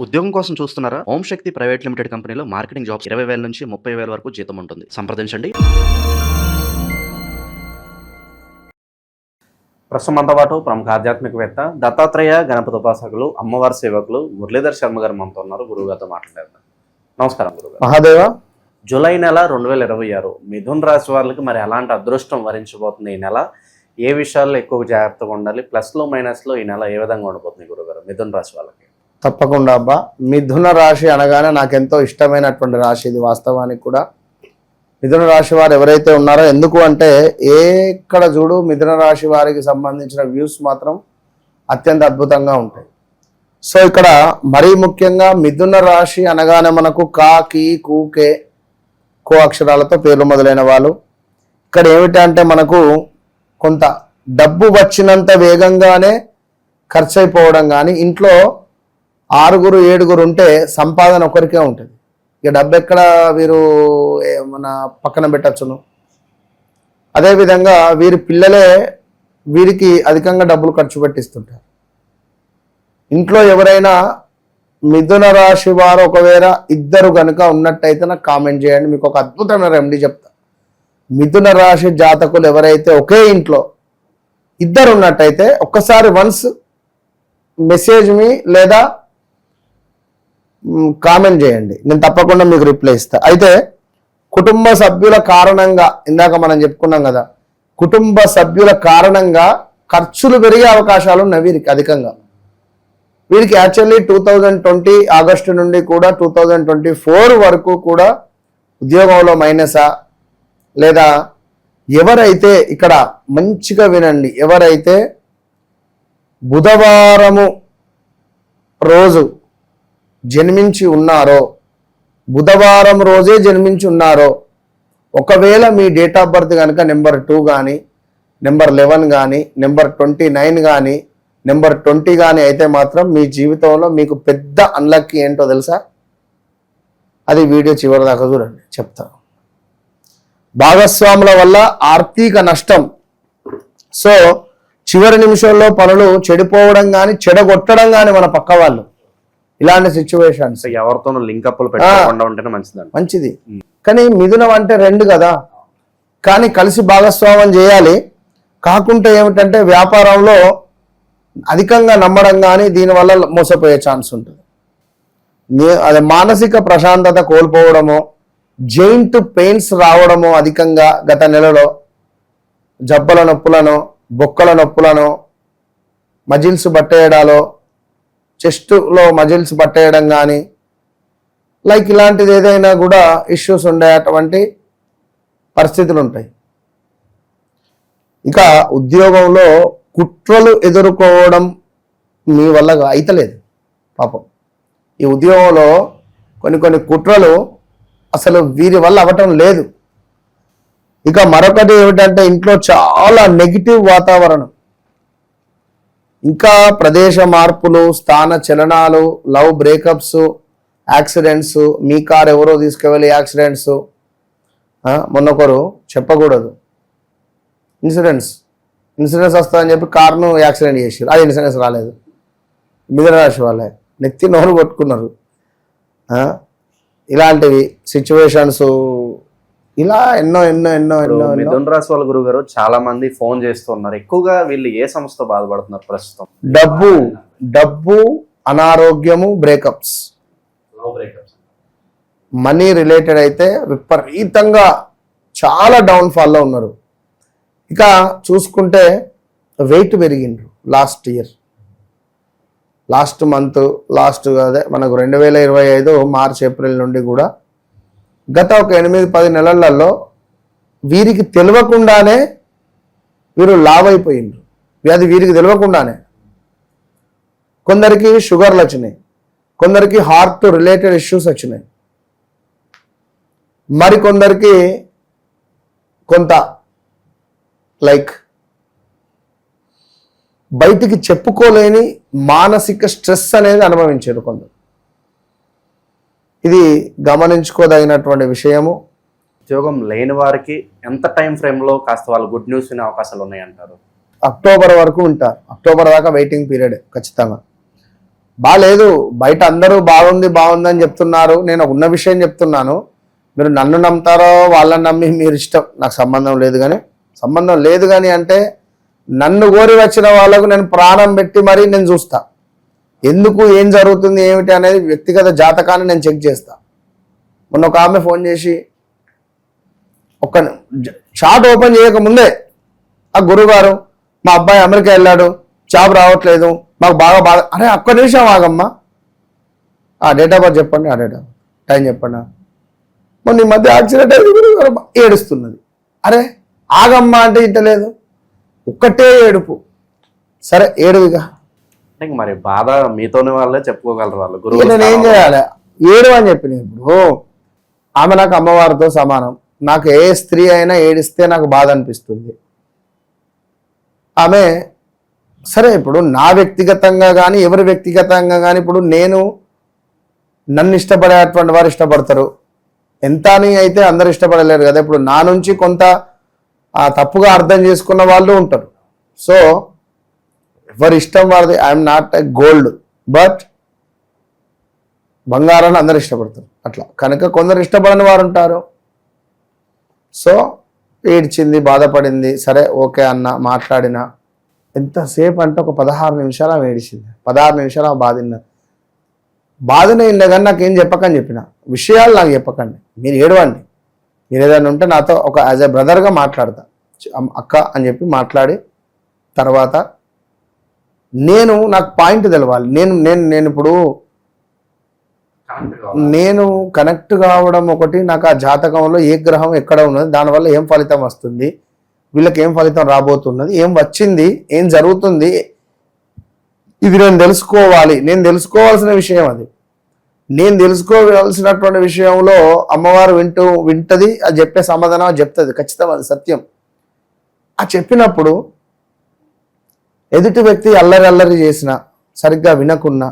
ఉద్యోగం కోసం చూస్తున్నారా? ఓం శక్తి ప్రైవేట్ లిమిటెడ్ కంపెనీలో మార్కెటింగ్ జాబ్స్ 20,000 నుంచి 30,000 వరకు జీతం ఉంటుంది. సంప్రదించండి. ప్రస్తుతం మనతో పాటు ప్రముఖ ఆధ్యాత్మికవేత్త దత్తాత్రేయ గణపతి ఉపాసకులు అమ్మవారి సేవకులు మురళీధర్ శర్మ గారు మనతో ఉన్నారు. గురువు గారితో మాట్లాడతారు. నమస్కారం గురువు గారు. మహాదేవ. జూలై నెల 2026 మిథున్ రాశి వాళ్ళకి మరి ఎలాంటి అదృష్టం వరించబోతుంది ఈ నెల? ఏ విషయాల్లో ఎక్కువ జాగ్రత్తగా ఉండాలి? ప్లస్లో మైనస్లో ఈ నెల ఏ విధంగా ఉండబోతుంది గురువు గారు మిథున్ రాశి వాళ్ళకి? తప్పకుండా అబ్బా. మిథున రాశి అనగానే నాకెంతో ఇష్టమైనటువంటి రాశి ఇది. వాస్తవానికి కూడా మిథున రాశి వారు ఎవరైతే ఉన్నారో, ఎందుకు అంటే ఎక్కడ చూడు మిథున రాశి వారికి సంబంధించిన వ్యూస్ మాత్రం అత్యంత అద్భుతంగా ఉంటాయి. సో ఇక్కడ మరీ ముఖ్యంగా మిథున రాశి అనగానే మనకు కా, కీ, కు, కే, కో అక్షరాలతో పేర్లు మొదలైన వాళ్ళు. ఇక్కడ ఏమిటంటే మనకు కొంత డబ్బు వచ్చినంత వేగంగానే ఖర్చు అయిపోవడం, కానీ ఇంట్లో 6-7 ఉంటే సంపాదన ఒకరికే ఉంటుంది. ఇక డబ్బు ఎక్కడ వీరు మన పక్కన పెట్టచ్చును. అదేవిధంగా వీరి పిల్లలే వీరికి అధికంగా డబ్బులు ఖర్చు పెట్టిస్తుంటారు. ఇంట్లో ఎవరైనా మిథున రాశి వారు ఒకవేళ ఇద్దరు కనుక ఉన్నట్టయితే నాకు కామెంట్ చేయండి. మీకు ఒక అద్భుతమైన రెమెడీ చెప్తా. మిథున రాశి జాతకులు ఎవరైతే ఒకే ఇంట్లో ఇద్దరు ఉన్నట్టయితే ఒక్కసారి వన్స్ మెసేజ్ మీ లేదా కామెంట్ చేయండి, నేను తప్పకుండా మీకు రిప్లై ఇస్తా. అయితే కుటుంబ సభ్యుల కారణంగా, ఇందాక మనం చెప్పుకున్నాం కదా, కుటుంబ సభ్యుల కారణంగా ఖర్చులు పెరిగే అవకాశాలు ఉన్నాయి వీరికి అధికంగా. వీరికి యాక్చువల్లీ 2020 ఆగస్టు నుండి కూడా 2024 వరకు కూడా ఉద్యోగంలో మైనసా, లేదా ఎవరైతే ఇక్కడ మంచిగా వినండి, ఎవరైతే బుధవారము రోజు జన్మించి ఉన్నారో, బుధవారం రోజే జన్మించి ఉన్నారో, ఒకవేళ మీ డేట్ ఆఫ్ బర్త్ కనుక నెంబర్ 2 కానీ, నెంబర్ 11 కానీ, నెంబర్ 29 కానీ, నెంబర్ 20 కానీ అయితే మాత్రం మీ జీవితంలో మీకు పెద్ద అన్లక్కీ ఏంటో తెలుసా? అది వీడియో చివరి దాకా చూడండి, చెప్తాను. భాగస్వాముల వల్ల ఆర్థిక నష్టం. సో చివరి నిమిషంలో పనులు చెడిపోవడం కానీ, చెడగొట్టడం కానీ మన పక్క వాళ్ళు, ఇలాంటి సిచ్యువేషన్స్. ఎవరితోనూ లింకప్లు పెట్టకుండా ఉంటేనే మంచిది. కానీ మిథునం అంటే 2 కదా, కానీ కలిసి భాగస్వామ్యం చేయాలి. కాకుంటే ఏమిటంటే వ్యాపారంలో అధికంగా నమ్మడం కానీ దీనివల్ల మోసపోయే ఛాన్స్ ఉంటుంది. అది మానసిక ప్రశాంతత కోల్పోవడము, జాయింట్ పెయిన్స్ రావడము అధికంగా గత నెలలో, జబ్బల నొప్పులను, బొక్కల నొప్పులను, మజిల్స్ పట్టేయడాలో, చెస్ట్లో మజిల్స్ పట్టేయడం కానీ, లైక్ ఇలాంటిది ఏదైనా కూడా ఇష్యూస్ ఉండేటువంటి పరిస్థితులు ఉంటాయి. ఇక ఉద్యోగంలో కుట్రలు ఎదుర్కోవడం మీ వల్ల అయితలేదు పాపం. ఈ ఉద్యోగంలో కొన్ని కుట్రలు అసలు వీరి వల్ల అవ్వటం లేదు. ఇక మరొకటి ఏమిటంటే ఇంట్లో చాలా నెగిటివ్ వాతావరణం, ఇంకా ప్రదేశ మార్పులు, స్థాన చలనాలు, లవ్ బ్రేకప్స్, యాక్సిడెంట్స్, మీ కార్ ఎవరో తీసుకువెళ్ళి యాక్సిడెంట్స్. మొన్నొకరు చెప్పకూడదు, ఇన్సూరెన్స్ వస్తుందని చెప్పి కార్ను యాక్సిడెంట్ చేసారు, అది ఇన్సూరెన్స్ రాలేదు. మిథున రాశి వాళ్ళే నెత్తి నోరు కొట్టుకున్నారు. ఇలాంటివి సిచ్యువేషన్స్ ఇలా ఎన్నో. మిథున రాశి వాళ్ళ గురువు గారు చాలా మంది ఫోన్ చేస్తున్నారు. ఎక్కువగా వీళ్ళు ఏ సమస్యతో బాధపడుతున్నారు ప్రస్తుతం? డబ్బు, అనారోగ్యము, బ్రేకప్స్, మనీ రిలేటెడ్ అయితే విపరీతంగా చాలా డౌన్ఫాల్లో ఉన్నారు. ఇక చూసుకుంటే వెయిట్ పెరిగిండ్రు లాస్ట్ మంత్, అదే మనకు 2025 మార్చ్ ఏప్రిల్ నుండి కూడా గత ఒక 8-10 నెలలలో వీరికి తెలియకుండానే వీరు లావ్ అయిపోయిండ్రు. అది వీరికి తెలియకుండానే. కొందరికి షుగర్లు వచ్చినాయి, కొందరికి హార్ట్ రిలేటెడ్ ఇష్యూస్ వచ్చినాయి, మరికొందరికి కొంత లైక్ బయటికి చెప్పుకోలేని మానసిక స్ట్రెస్ అనేది అనుభవించారు కొందరు. ఇది గమనించుకోదగినటువంటి విషయము. ఉద్యోగం లేని వారికి ఎంత టైం ఫ్రేమ్లో కాస్త వాళ్ళు గుడ్ న్యూస్ వినే అవకాశాలు ఉన్నాయంటారు? అక్టోబర్ వరకు ఉంటారు. అక్టోబర్ దాకా వెయిటింగ్ పీరియడ్ ఖచ్చితంగా. బాలేదు, బయట అందరూ బాగుంది బాగుందని చెప్తున్నారు, నేను ఉన్న విషయం చెప్తున్నాను. మీరు నన్ను నమ్ముతారో వాళ్ళని నమ్మి మీరు ఇష్టం, నాకు సంబంధం లేదు కానీ అంటే నన్ను కోరి వచ్చిన వాళ్ళకు నేను ప్రాణం పెట్టి మరీ నేను చూస్తా, ఎందుకు ఏం జరుగుతుంది ఏమిటి అనేది వ్యక్తిగత జాతకాన్ని నేను చెక్ చేస్తా. మొన్న ఒక ఆమె ఫోన్ చేసి ఒక షాట్ ఓపెన్ చేయకముందే, ఆ గురుగారు మా అబ్బాయి అమెరికా వెళ్ళాడు, జాబ్ రావట్లేదు, మాకు బాగా బాధ. అరే ఒక్క నిమిషం ఆగమ్మా, ఆ డేట్ ఆఫ్ బర్త్ చెప్పండి, ఆ డేట్ ఆఫ్ టైం చెప్పండి. మొన్న ఈ మధ్య యాక్సిడెంట్ అయింది గురుగారు, ఏడుస్తున్నది. అరే ఆగమ్మా అంటే ఇంటలేదు, ఒక్కటే ఏడుపు. సరే ఏడువిగా, అంటే మరి బాధ మీతోనే వాళ్ళే చెప్పుకోగలరు వాళ్ళు నేను గురువు ఏం చేయాలి, ఏడు అని చెప్పిన. ఇప్పుడు ఆమె నాకు అమ్మవారితో సమానం, నాకు ఏ స్త్రీ అయినా ఏడిస్తే నాకు బాధ అనిపిస్తుంది. ఆమె సరే, ఇప్పుడు నా వ్యక్తిగతంగా కానీ ఎవరి వ్యక్తిగతంగా కానీ, ఇప్పుడు నన్ను ఇష్టపడేటువంటి వారు ఇష్టపడతారు, ఎంత అని అయితే అందరు ఇష్టపడలేరు కదా. ఇప్పుడు నా నుంచి కొంత తప్పుగా అర్థం చేసుకున్న వాళ్ళు ఉంటారు. సో ఎవరి ఇష్టం వారిది. I'm not a gold, but బంగారాన్ని అందరు ఇష్టపడతారు అట్లా. కనుక కొందరు ఇష్టపడని వారు ఉంటారు. సో ఏడ్చింది, బాధపడింది, సరే ఓకే అన్న, మాట్లాడిన. ఎంతసేపు అంటే ఒక 16 నిమిషాలు ఆమె ఏడిచింది. 16 నిమిషాలు ఆమె బాధనే ఇల్లే కానీ నాకేం చెప్పకని చెప్పిన, విషయాలు నాకు చెప్పకండి, మీరు ఏడవండి, మీరు ఏదైనా ఉంటే నాతో ఒక యాజ్ ఎ బ్రదర్గా మాట్లాడతా, అక్క అని చెప్పి మాట్లాడి తర్వాత నాకు పాయింట్ తెలవాలి. నేను ఇప్పుడు నేను కనెక్ట్ కావడం ఒకటి, నాకు ఆ జాతకంలో ఏ గ్రహం ఎక్కడ ఉన్నది, దానివల్ల ఏం ఫలితం వస్తుంది, వీళ్ళకి ఏం ఫలితం రాబోతున్నది, ఏం వచ్చింది, ఏం జరుగుతుంది, ఇది నేను తెలుసుకోవాలి. నేను తెలుసుకోవాల్సిన విషయం అది. నేను తెలుసుకోవాల్సినటువంటి విషయంలో అమ్మవారు వింటది, అది చెప్పే సమాధానం చెప్తుంది, ఖచ్చితం, అది సత్యం. ఆ చెప్పినప్పుడు ఎదుటి వ్యక్తి అల్లరి చేసిన, సరిగ్గా వినకున్నా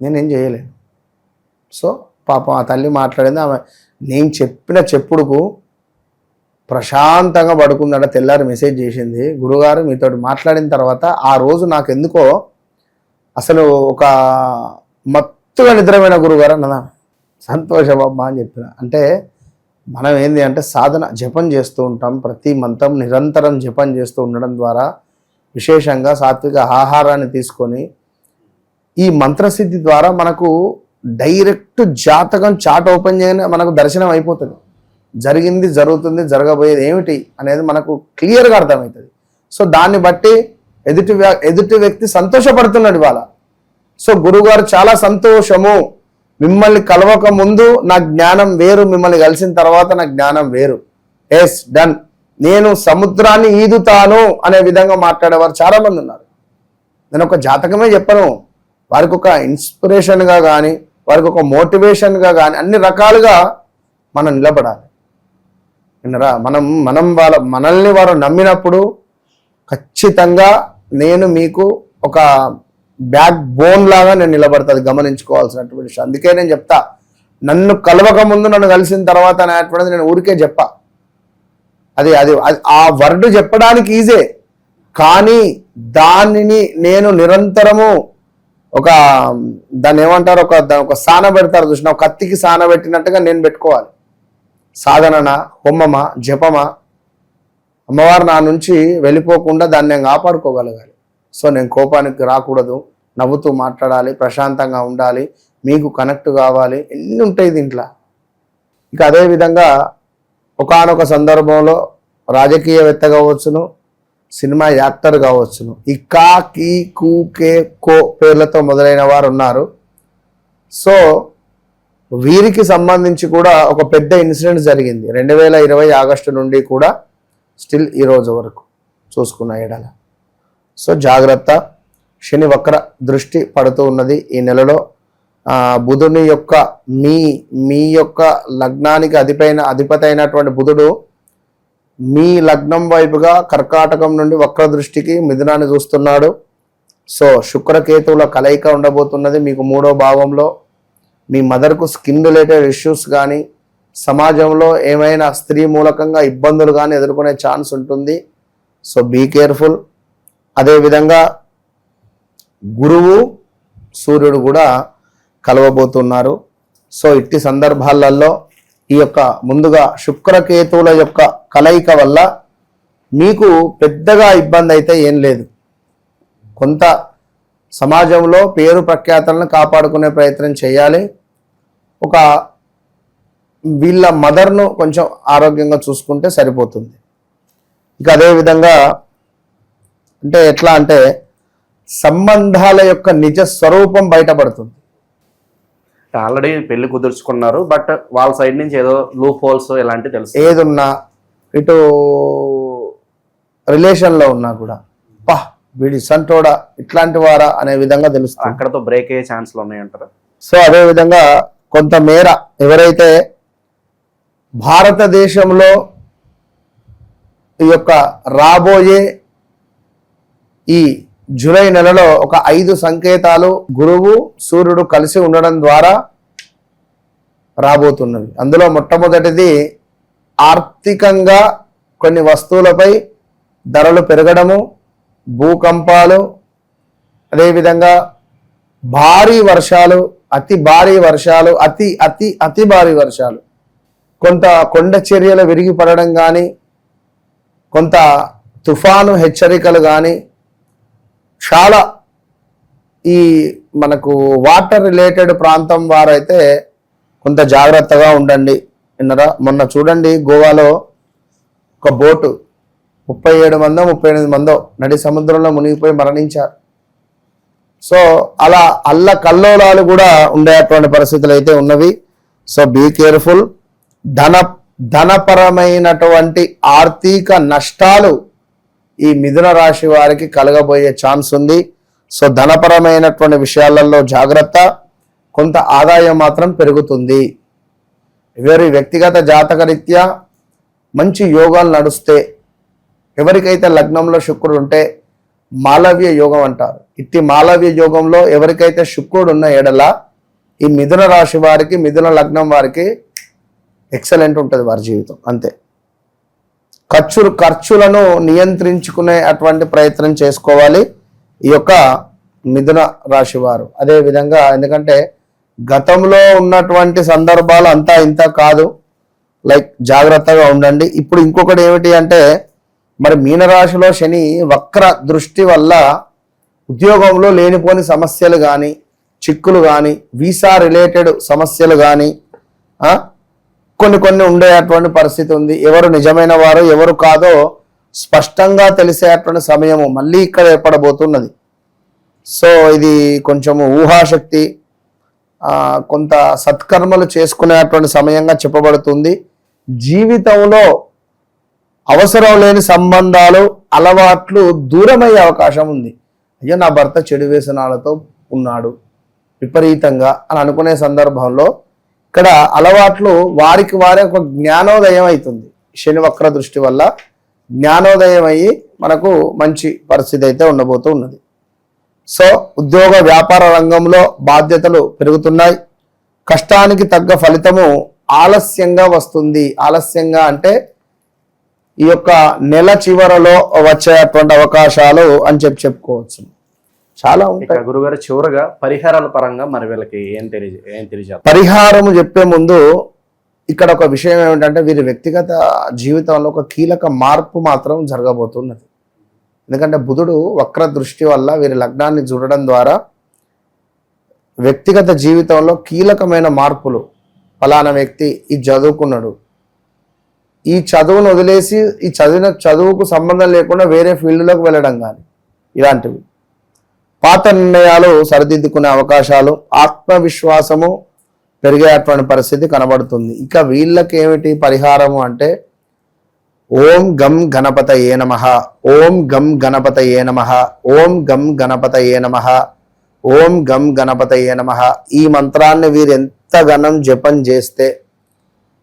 నేనేం చేయలేను. సో పాపం ఆ తల్లి మాట్లాడింది. ఆమె నేను చెప్పిన చెప్పుడుకు ప్రశాంతంగా పడుకుందట. తెల్లారి మెసేజ్ చేసింది, గురుగారు మీతో మాట్లాడిన తర్వాత ఆ రోజు నాకు ఎందుకో అసలు ఒక మత్తుగా నిద్రమైన గురుగారు అన్నదా. సంతోషమమ్మా అని చెప్పిన. అంటే మనం ఏంది అంటే సాధన జపం చేస్తూ ఉంటాం, ప్రతి మంత్రం నిరంతరం జపం చేస్తూ ఉండడం ద్వారా, విశేషంగా సాత్విక ఆహారాన్ని తీసుకొని ఈ మంత్రసిద్ధి ద్వారా మనకు డైరెక్ట్ జాతకం చాట్ ఓపెన్ చేయగానే మనకు దర్శనం అయిపోతుంది. జరిగింది, జరుగుతుంది, జరగబోయేది ఏమిటి అనేది మనకు క్లియర్గా అర్థమవుతుంది. సో దాన్ని బట్టి ఎదుటి వ్యక్తి సంతోషపడుతున్నాడు ఇవాళ. సో గురువుగారు చాలా సంతోషము, మిమ్మల్ని కలవక ముందు నా జ్ఞానం వేరు, మిమ్మల్ని కలిసిన తర్వాత నా జ్ఞానం వేరు, ఎస్ డన్, నేను సముద్రాన్ని ఈదుతాను అనే విధంగా మాట్లాడేవారు చాలా మంది ఉన్నారు. నేను ఒక జాతకమే చెప్పను, వారికి ఒక ఇన్స్పిరేషన్గా కానీ, వారికి ఒక మోటివేషన్గా కానీ, అన్ని రకాలుగా మనం నిలబడాలి. విన్నరా, మనల్ని వారు నమ్మినప్పుడు ఖచ్చితంగా నేను మీకు ఒక బ్యాక్ బోన్ లాగా నేను నిలబడతాది, గమనించుకోవాల్సినటువంటి విషయం. అందుకే నేను చెప్తా, నన్ను కలవక ముందు నన్ను కలిసిన తర్వాత అనేటువంటిది నేను ఊరికే చెప్పా. అది ఆ వర్డ్ చెప్పడానికి ఈజే, కానీ దానిని నేను నిరంతరము దాన్ని ఏమంటారు, ఒక సాన పెడతారు చూసిన, ఒక కత్తికి సాన పెట్టినట్టుగా నేను పెట్టుకోవాలి. సాధననా, హోమమా, జపమా, అమ్మవారు నా నుంచి వెళ్ళిపోకుండా దాన్ని నేను కాపాడుకోగలగాలి. సో నేను కోపానికి రాకూడదు, నవ్వుతూ మాట్లాడాలి, ప్రశాంతంగా ఉండాలి, మీకు కనెక్ట్ కావాలి, ఎన్ని ఉంటాయి దీంట్లో. ఇక అదేవిధంగా ఒకానొక సందర్భంలో రాజకీయవేత్త కావచ్చును, సినిమా యాక్టర్ కావచ్చును, ఈ కా, కీ, కు, కే, కో పేర్లతో మొదలైన వారు ఉన్నారు. సో వీరికి సంబంధించి కూడా ఒక పెద్ద ఇన్సిడెంట్ జరిగింది 2020 ఆగస్టు నుండి కూడా స్టిల్ ఈ రోజు వరకు చూసుకున్న ఎడల. సో జాగ్రత్త, శని వక్ర దృష్టి పడుతూ ఉన్నది ఈ నెలలో. బుధుని యొక్క మీ యొక్క లగ్నానికి అధిపతి అయినటువంటి బుధుడు మీ లగ్నం వైపుగా కర్కాటకం నుండి వక్ర దృష్టికి మిథునాన్ని చూస్తున్నాడు. సో శుక్రకేతువుల కలయిక ఉండబోతున్నది మీకు 3వ భావంలో. మీ మదర్కు స్కిన్ రిలేటెడ్ ఇష్యూస్ కానీ, సమాజంలో ఏమైనా స్త్రీ మూలకంగా ఇబ్బందులు కానీ ఎదుర్కొనే ఛాన్స్ ఉంటుంది. So be careful. అదేవిధంగా గురువు సూర్యుడు కూడా కలవబోతున్నారు. సో ఇట్టి సందర్భాలలో ఈ యొక్క ముందుగా శుక్రకేతువుల యొక్క కలయిక వల్ల మీకు పెద్దగా ఇబ్బంది అయితే ఏం లేదు. కొంత సమాజంలో పేరు ప్రఖ్యాతలను కాపాడుకునే ప్రయత్నం చేయాలి. ఒక వీళ్ళ మదర్ను కొంచెం ఆరోగ్యంగా చూసుకుంటే సరిపోతుంది. ఇక అదేవిధంగా అంటే ఎట్లా అంటే సంబంధాల యొక్క నిజ స్వరూపం బయటపడుతుంది. ఆల్రెడీ పెళ్లి కుదుర్చుకున్నారు, బట్ వాళ్ళ సైడ్ నుంచి ఏదో లూప్ హోల్స్ ఇలాంటివి తెలుసు. ఏదున్నా ఇటు రిలేషన్లో ఉన్నా కూడా పా వీడి సంటోడా ఇట్లాంటి వారా అనే విధంగా తెలుస్తుంది. అక్కడతో బ్రేక్ అయ్యే ఛాన్స్లు ఉన్నాయంటారు. సో అదేవిధంగా కొంతమేర ఎవరైతే భారతదేశంలో ఈ యొక్క రాబోయే ఈ జూలై నెలలో ఒక 5 సంకేతాలు గురువు సూర్యుడు కలిసి ఉండడం ద్వారా రాబోతున్నవి. అందులో మొట్టమొదటిది ఆర్థికంగా కొన్ని వస్తువులపై ధరలు పెరగడము, భూకంపాలు, అదేవిధంగా భారీ వర్షాలు, అతి భారీ వర్షాలు, అతి అతి అతి భారీ వర్షాలు, కొంత కొండ చర్యలు విరిగిపడడం కానీ, కొంత తుఫాను హెచ్చరికలు కానీ, చాలా ఈ మనకు వాటర్ రిలేటెడ్ ప్రాంతం వారైతే కొంత జాగ్రత్తగా ఉండండి. విన్నరా, మొన్న చూడండి గోవాలో ఒక బోటు 37 మందో 38 మందో నడి సముద్రంలో మునిగిపోయి మరణించారు. సో అలా అల్లకల్లోలాలు కూడా ఉండేటువంటి పరిస్థితులు అయితే ఉన్నవి. So be careful. ధనపరమైనటువంటి ఆర్థిక నష్టాలు ఈ మిథున రాశి వారికి కలగబోయే ఛాన్స్ ఉంది. సో ధనపరమైనటువంటి విషయాలలో జాగ్రత్త. కొంత ఆదాయం మాత్రం పెరుగుతుంది. ఎవరి వ్యక్తిగత జాతక రీత్యా మంచి యోగాలు నడుస్తే, ఎవరికైతే లగ్నంలో శుక్రుడు ఉంటే మాలవ్య యోగం అంటారు. ఇట్టి మాలవ్య యోగంలో ఎవరికైతే శుక్రుడు ఉన్న ఎడల ఈ మిథున రాశి వారికి, మిథున లగ్నం వారికి ఎక్సలెంట్ ఉంటుంది వారి జీవితం. అంతే. ఖర్చులను నియంత్రించుకునే అటువంటి ప్రయత్నం చేసుకోవాలి ఈ యొక్క మిథున రాశి వారు. అదేవిధంగా ఎందుకంటే గతంలో ఉన్నటువంటి సందర్భాలు అంతా ఇంత కాదు, లైక్ జాగ్రత్తగా ఉండండి. ఇప్పుడు ఇంకొకటి ఏమిటి అంటే మరి మీనరాశిలో శని వక్ర దృష్టి వల్ల ఉద్యోగంలో లేనిపోని సమస్యలు కానీ, చిక్కులు కానీ, వీసా రిలేటెడ్ సమస్యలు కానీ కొన్ని ఉండేటువంటి పరిస్థితి ఉంది. ఎవరు నిజమైన వారు ఎవరు కాదో స్పష్టంగా తెలిసేటువంటి సమయము మళ్ళీ ఇక్కడ ఏర్పడబోతున్నది. సో ఇది కొంచెము ఊహాశక్తి, కొంత సత్కర్మలు చేసుకునేటువంటి సమయంగా చెప్పబడుతుంది. జీవితంలో అవసరం లేని సంబంధాలు, అలవాట్లు దూరమయ్యే అవకాశం ఉంది. అయ్యో నా భర్త చెడు వ్యసనాలతో ఉన్నాడు విపరీతంగా అని అనుకునే సందర్భంలో ఇక్కడ అలవాట్లు వారికి వారే ఒక జ్ఞానోదయం అవుతుంది. శని వక్ర దృష్టి వల్ల జ్ఞానోదయం అయ్యి మనకు మంచి పరిస్థితి అయితే ఉండబోతూ ఉన్నది. సో ఉద్యోగ వ్యాపార రంగంలో బాధ్యతలు పెరుగుతున్నాయి. కష్టానికి తగ్గ ఫలితము ఆలస్యంగా వస్తుంది. ఆలస్యంగా అంటే ఈ యొక్క నెల చివరలో వచ్చేటువంటి అవకాశాలు అని చెప్పుకోవచ్చు. చాలా ఉంటాయి. గురుగారు చివరగా పరిహారాల పరంగా మరి వీళ్ళకి ఏం తెలియజేయాలి? పరిహారము చెప్పే ముందు ఇక్కడ ఒక విషయం ఏమిటంటే వీరి వ్యక్తిగత జీవితంలో ఒక కీలక మార్పు మాత్రం జరగబోతున్నది. ఎందుకంటే బుధుడు వక్ర దృష్టి వల్ల వీరి లగ్నాన్ని చూడడం ద్వారా వ్యక్తిగత జీవితంలో కీలకమైన మార్పులు. ఫలానా వ్యక్తి ఈ చదువుకున్నాడు, ఈ చదువును వదిలేసి ఈ చదువుకు సంబంధం లేకుండా వేరే ఫీల్డ్లోకి వెళ్ళడం కానీ, ఇలాంటివి పాత నిర్ణయాలు సరిదిద్దుకునే అవకాశాలు, ఆత్మవిశ్వాసము పెరిగేటువంటి పరిస్థితి కనబడుతుంది. ఇక వీళ్ళకి ఏమిటి పరిహారము అంటే ఓం గం గణపతయే నమః, ఓం గం గణపతయే నమః, ఓం గం గణపతయే నమః, ఓం గం గణపతయే నమః. ఈ మంత్రాన్ని వీరు ఎంతగానం జపం చేస్తే,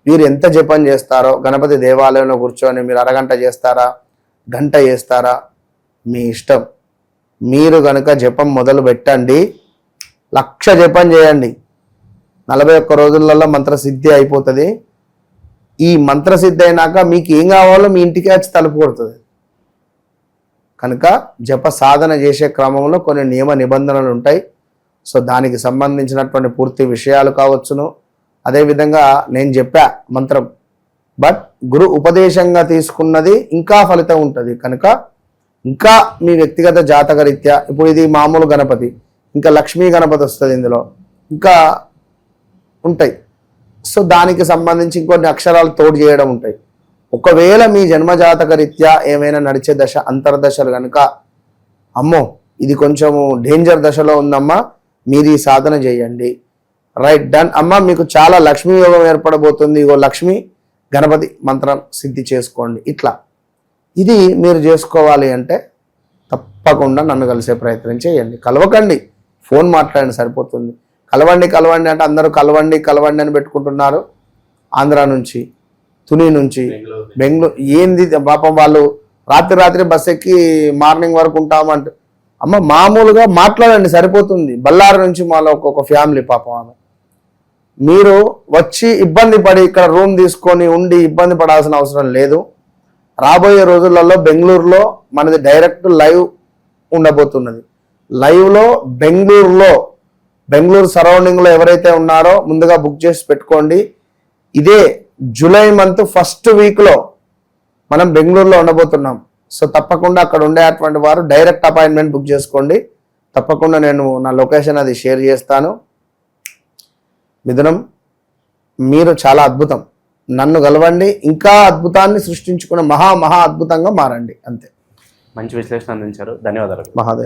వీరు ఎంత జపం చేస్తారో, గణపతి దేవాలయంలో కూర్చొని మీరు అరగంట చేస్తారా, గంట చేస్తారా, మీ ఇష్టం. మీరు కనుక జపం మొదలు పెట్టండి, 1,00,000 జపం చేయండి, 41 రోజులలో మంత్రసిద్ధి అయిపోతుంది. ఈ మంత్రసిద్ధి అయినాక మీకు ఏం కావాలో మీ ఇంటికి వచ్చి తలుపు కొడుతుంది. కనుక జప సాధన చేసే క్రమంలో కొన్ని నియమ నిబంధనలు ఉంటాయి. సో దానికి సంబంధించినటువంటి పూర్తి విషయాలు కావచ్చును, అదేవిధంగా నేను చెప్పా మంత్రం, బట్ గురు ఉపదేశంగా తీసుకున్నది ఇంకా ఫలితం ఉంటుంది కనుక ఇంకా మీ వ్యక్తిగత జాతక రీత్యా, ఇప్పుడు ఇది మామూలు గణపతి, ఇంకా లక్ష్మీ గణపతి వస్తుంది ఇందులో, ఇంకా ఉంటాయి. సో దానికి సంబంధించి ఇంకొన్ని అక్షరాలు తోడు చేయడం ఉంటాయి. ఒకవేళ మీ జన్మజాతక రీత్యా ఏమైనా నడిచే దశ అంతర్దశలు కనుక అమ్మో ఇది కొంచెము డేంజర్ దశలో ఉందమ్మా, మీరు ఈ సాధన చేయండి, రైట్ డన్ అమ్మా, మీకు చాలా లక్ష్మీ యోగం ఏర్పడబోతుంది, ఇగో లక్ష్మి గణపతి మంత్రం సిద్ధి చేసుకోండి. ఇట్లా ఇది మీరు చేసుకోవాలి అంటే తప్పకుండా నన్ను కలిసే ప్రయత్నం చేయండి. కలవకండి, ఫోన్ మాట్లాడండి సరిపోతుంది. కలవండి కలవండి అంటే అందరూ కలవండి కలవండి అని పెట్టుకుంటున్నారు. ఆంధ్ర నుంచి, తుని నుంచి, బెంగళూరు, ఏంది పాపం వాళ్ళు రాత్రి బస్ ఎక్కి మార్నింగ్ వరకు ఉంటామంటే అమ్మ మామూలుగా మాట్లాడండి సరిపోతుంది. బళ్ళారి నుంచి మాలో ఒక ఫ్యామిలీ పాపం ఆమె, మీరు వచ్చి ఇబ్బంది పడి ఇక్కడ రూమ్ తీసుకొని ఉండి ఇబ్బంది పడాల్సిన అవసరం లేదు. రాబోయే రోజులలో బెంగళూరులో మనది డైరెక్ట్ లైవ్ ఉండబోతున్నది. లైవ్లో బెంగళూరు సరౌండింగ్లో ఎవరైతే ఉన్నారో ముందుగా బుక్ చేసి పెట్టుకోండి. ఇదే జూలై మంత్ ఫస్ట్ వీక్లో మనం బెంగళూరులో ఉండబోతున్నాం. సో తప్పకుండా అక్కడ ఉండేటువంటి వారు డైరెక్ట్ అపాయింట్మెంట్ బుక్ చేసుకోండి. తప్పకుండా నేను నా లొకేషన్ అది షేర్ చేస్తాను. మిథునం, మీరు చాలా అద్భుతం, నన్ను కలవండి, ఇంకా అద్భుతాన్ని సృష్టించుకున్న మహా అద్భుతంగా మారండి. అంతే. మంచి విశ్లేషణ అందించారు, ధన్యవాదాలు. మహాదేవ్.